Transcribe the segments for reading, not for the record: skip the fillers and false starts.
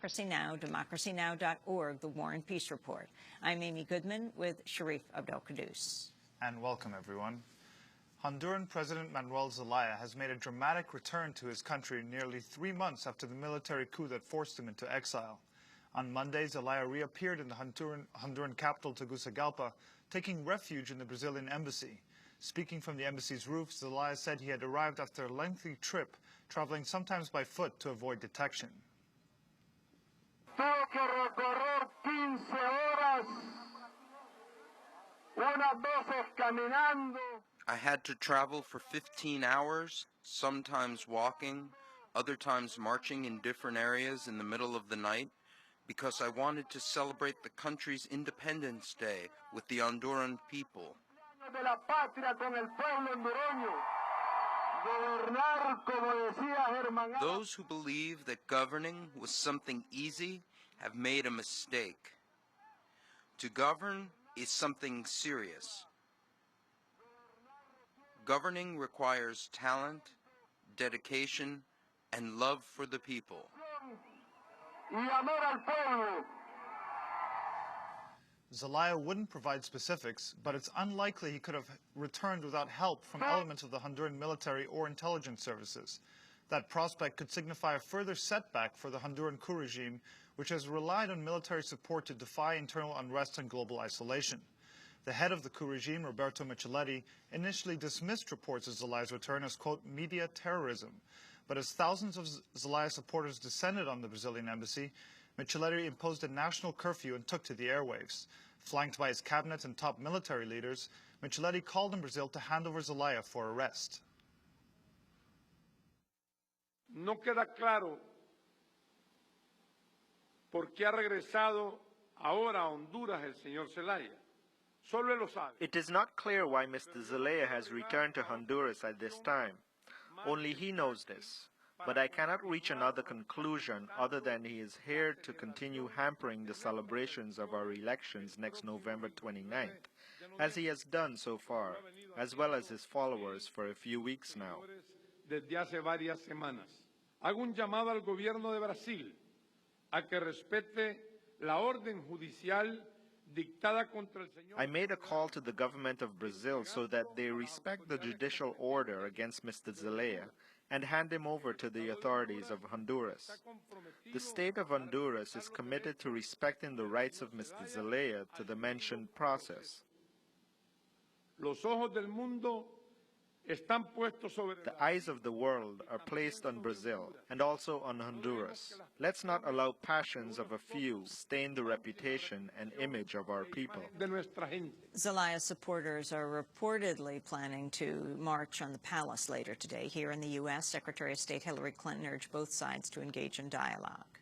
Democracy Now!, democracynow.org, The War and Peace Report. I'm Amy Goodman with Sharif Abdel-Qaddous. And welcome, everyone. Honduran President Manuel Zelaya has made a dramatic return to his country nearly 3 months after the military coup that forced him into exile. On Monday, Zelaya reappeared in the Honduran capital, Tegucigalpa, taking refuge in the Brazilian embassy. Speaking from the embassy's roof, Zelaya said he had arrived after a lengthy trip, traveling sometimes by foot to avoid detection. Tuve que recorrer 15 horas, unas veces caminando. I had to travel for 15 hours, sometimes walking, other times marching in different areas in the middle of the night, because I wanted to celebrate the country's Independence Day with the Honduran people. Those who believe that governing was something easy have made a mistake. To govern is something serious. Governing requires talent, dedication, and love for the people. Zelaya wouldn't provide specifics, but it's unlikely he could have returned without help from elements of the Honduran military or intelligence services. That prospect could signify a further setback for the Honduran coup regime, which has relied on military support to defy internal unrest and global isolation. The head of the coup regime, Roberto Micheletti, initially dismissed reports of Zelaya's return as, quote, media terrorism. But as thousands of Zelaya supporters descended on the Brazilian embassy, Micheletti imposed a national curfew and took to the airwaves. Flanked by his cabinet and top military leaders, Micheletti called on Brazil to hand over Zelaya for arrest. No queda claro por qué ha regresado ahora a Honduras el señor Zelaya. Solo él lo sabe. It is not clear why Mr. Zelaya has returned to Honduras at this time. Only he knows this. But I cannot reach another conclusion other than he is here to continue hampering the celebrations of our elections next November 29th, as he has done so far, as well as his followers for a few weeks now. Desde hace varias semanas. Hago un llamado al gobierno de Brasil a que respete la orden judicial dictada contra el señor. I made a call to the government of Brazil so that they respect the judicial order against Mr. Zelaya and hand him over to the authorities of Honduras. The state of Honduras is committed to respecting the rights of Mr. Zelaya to the mentioned process. Los ojos del mundo están puestos sobre The eyes of the world are placed on Brazil and also on Honduras. Let's not allow passions of a few stain the reputation and image of our people. Zelaya supporters are reportedly planning to march on the palace later today. Here in the U.S., Secretary of State Hillary Clinton urged both sides to engage in dialogue.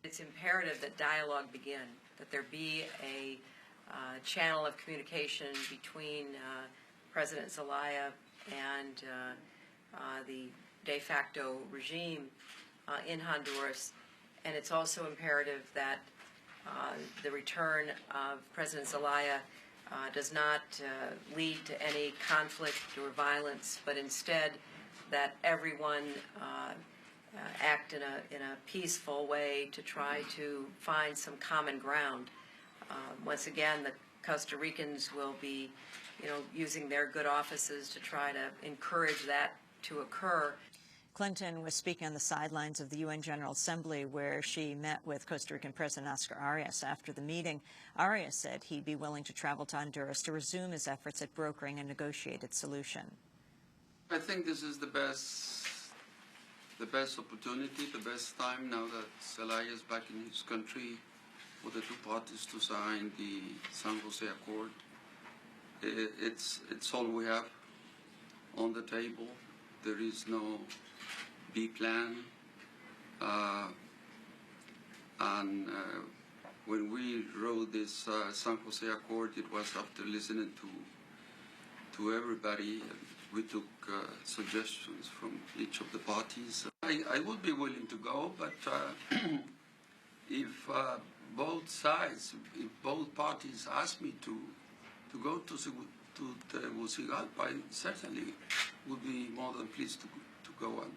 It's imperative that dialogue begin, that there be a channel of communication between President Zelaya and the de facto regime in Honduras. And it's also imperative that the return of President Zelaya does not lead to any conflict or violence, but instead that everyone act in a peaceful way to try to find some common ground. Once again, the Costa Ricans will be using their good offices to try to encourage that to occur. Clinton was speaking on the sidelines of the UN General Assembly, where she met with Costa Rican President Oscar Arias. After the meeting, Arias said he'd be willing to travel to Honduras to resume his efforts at brokering a negotiated solution. I think this is the best opportunity, the best time now that Zelaya is back in his country for the two parties to sign the San Jose Accord. It's all we have on the table. There is no B plan. When we wrote this San Jose Accord, it was after listening to everybody. We took suggestions from each of the parties. I would be willing to go, but if both sides, if both parties ask me to go to Tegucigalpa, I certainly would be more than pleased to go and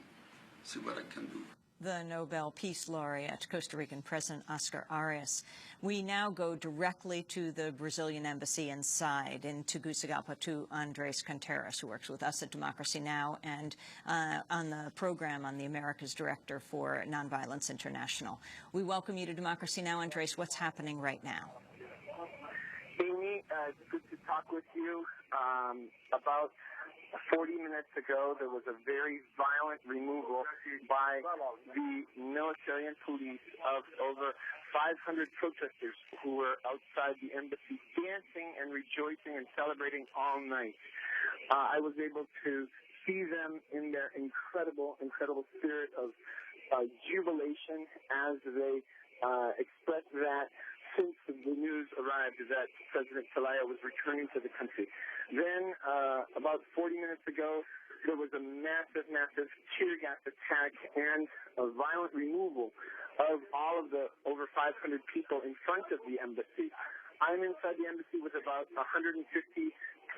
see what I can do. the Nobel Peace Laureate, Costa Rican President Oscar Arias. We now go directly to the Brazilian embassy inside in Tegucigalpa to Andres Contreras, who works with us at Democracy Now! And on the program on the Americas Director for Nonviolence International. We welcome you to Democracy Now! Andres, what's happening right now? Amy, it's good to talk with you. About 40 minutes ago, there was a very violent removal by the military and police of over 500 protesters who were outside the embassy dancing and rejoicing and celebrating all night. I was able to see them in their incredible spirit of jubilation as they expressed that since the news arrived that President Zelaya was returning to the country. Then, about 40 minutes ago, there was a massive tear gas attack and a violent removal of all of the over 500 people in front of the embassy. I'm inside the embassy with about 150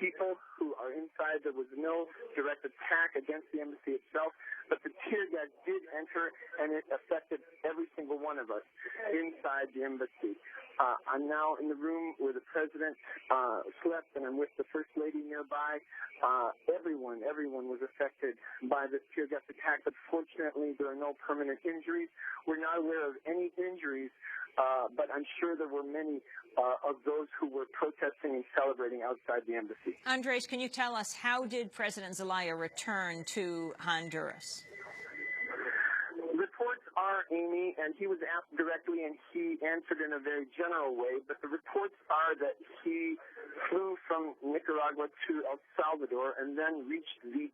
people who are inside. There was no direct attack against the embassy itself, but the tear gas did enter, and it affected every single one of us inside the embassy. I'm now in the room where the president slept, and I'm with the first lady nearby. Everyone was affected by this tear gas attack, but fortunately there are no permanent injuries. We're not aware of any injuries, but I'm sure there were many of those who were protesting and celebrating outside the embassy. Andres, can you tell us, how did President Zelaya return to Honduras? Reports are, Amy, and he was asked directly and he answered in a very general way, but the reports are that he flew from Nicaragua to El Salvador and then reached the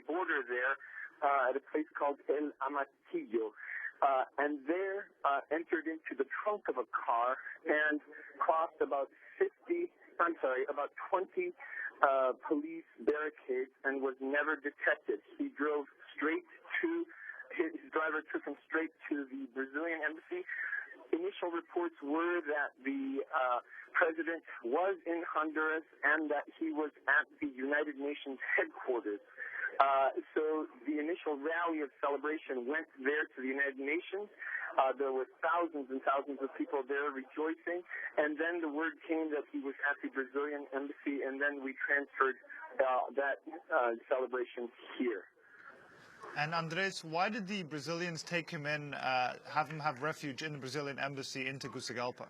border there at a place called El Amatillo. And there entered into the trunk of a car and crossed about 20 police barricades and was never detected. He drove straight to, his driver took him straight to the Brazilian embassy. Initial reports were that the president was in Honduras and that he was at the United Nations headquarters. So the initial rally of celebration went there to the United Nations. There were thousands and thousands of people there rejoicing. And then the word came that he was at the Brazilian embassy, and then we transferred that celebration here. And Andres, why did the Brazilians take him in, have him have refuge in the Brazilian embassy in Tegucigalpa?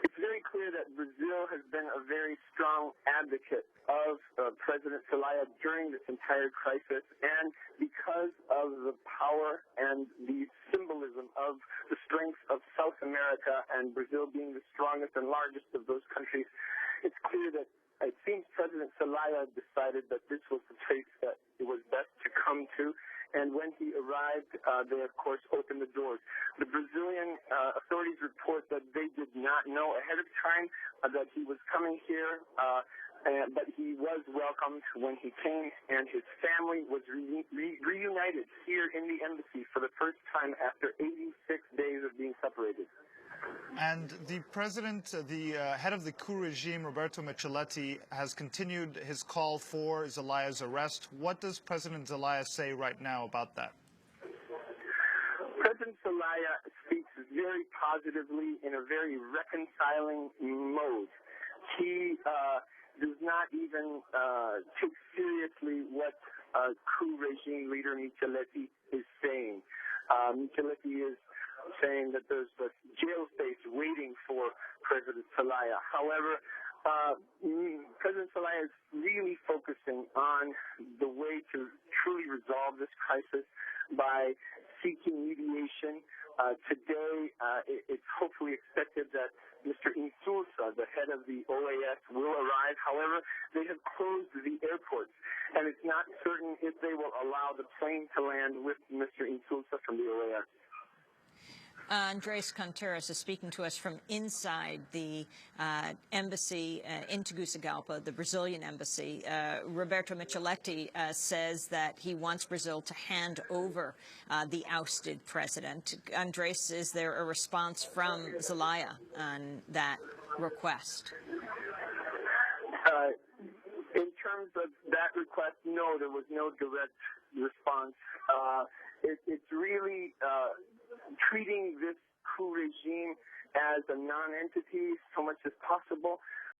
It's very clear that Brazil has been a very strong advocate of President Zelaya during this entire crisis, and because of the power and the symbolism of the strength of South America and Brazil being the strongest and largest of those countries, it's clear that it seems President Zelaya decided that this was the place that it was best to come to, and when he arrived, they, of course, opened the doors. The Brazilian authorities report that they did not know ahead of time that he was coming here, but he was welcomed when he came, and his family was reunited here in the embassy for the first time after 86 days of being separated. And the president, the head of the coup regime, Roberto Micheletti, has continued his call for Zelaya's arrest. What does President Zelaya say right now about that? President Zelaya speaks very positively in a very reconciling mode. He does not even take seriously what coup regime leader Micheletti is saying. Micheletti is saying that there's a jail space waiting for President Zelaya. However, President Zelaya is really focusing on the way to truly resolve this crisis by seeking mediation. Today, it's hopefully expected that Mr. Insulza, the head of the OAS, will arrive. However, they have closed the airports, and it's not certain if they will allow the plane to land with Mr. Insulza from the OAS. Andres Contreras is speaking to us from inside the embassy in Tegucigalpa, the Brazilian embassy. Roberto Micheletti says that he wants Brazil to hand over the ousted president. Andres, is there a response from Zelaya on that request? In terms of that request, no, there was no direct response. It's really treating this coup regime as a non-entity so much as possible.